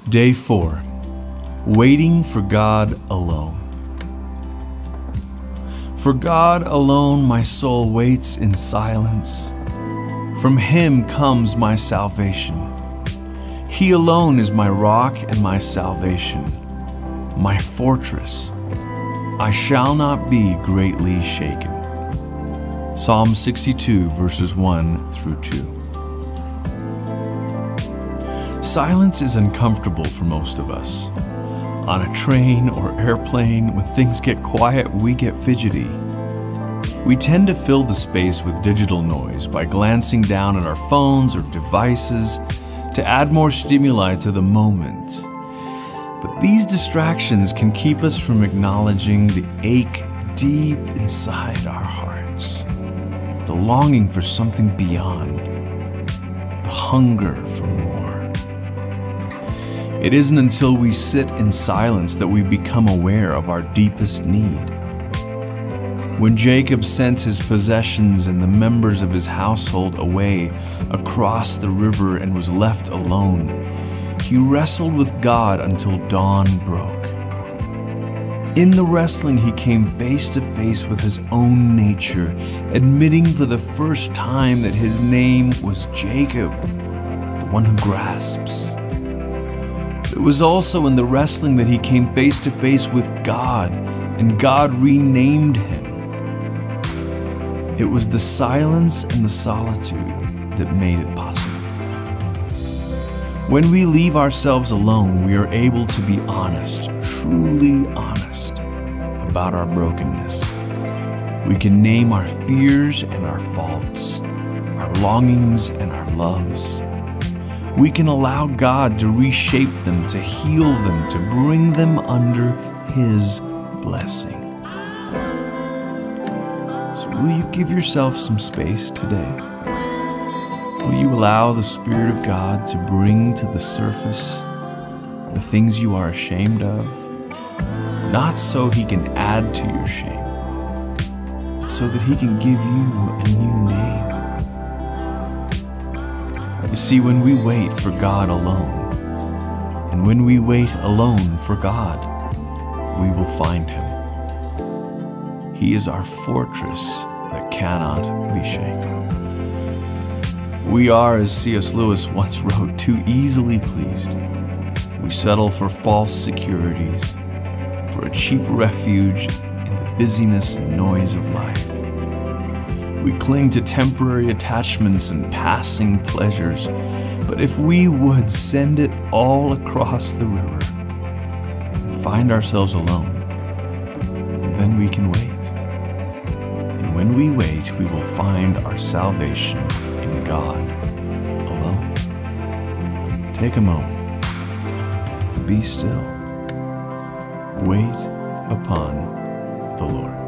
Day 4. Waiting for God alone. For God alone my soul waits in silence. From Him comes my salvation. He alone is my rock and my salvation, my fortress. I shall not be greatly shaken. Psalm 62, verses 1 through 2. Silence is uncomfortable for most of us. On a train or airplane, when things get quiet, we get fidgety. We tend to fill the space with digital noise by glancing down at our phones or devices to add more stimuli to the moment. But these distractions can keep us from acknowledging the ache deep inside our hearts, the longing for something beyond, the hunger for more. It isn't until we sit in silence that we become aware of our deepest need. When Jacob sent his possessions and the members of his household away across the river and was left alone, he wrestled with God until dawn broke. In the wrestling, he came face to face with his own nature, admitting for the first time that his name was Jacob, the one who grasps. It was also in the wrestling that he came face to face with God, and God renamed him. It was the silence and the solitude that made it possible. When we leave ourselves alone, we are able to be honest, truly honest, about our brokenness. We can name our fears and our faults, our longings and our loves. We can allow God to reshape them, to heal them, to bring them under His blessing. So will you give yourself some space today? Will you allow the Spirit of God to bring to the surface the things you are ashamed of? Not so He can add to your shame, but so that He can give you a new name. You see, when we wait for God alone, and when we wait alone for God, we will find Him. He is our fortress that cannot be shaken. We are, as C.S. Lewis once wrote, too easily pleased. We settle for false securities, for a cheap refuge in the busyness and noise of life. We cling to temporary attachments and passing pleasures, but if we would send it all across the river and find ourselves alone, then we can wait. And when we wait, we will find our salvation in God alone. Take a moment. Be still. Wait upon the Lord.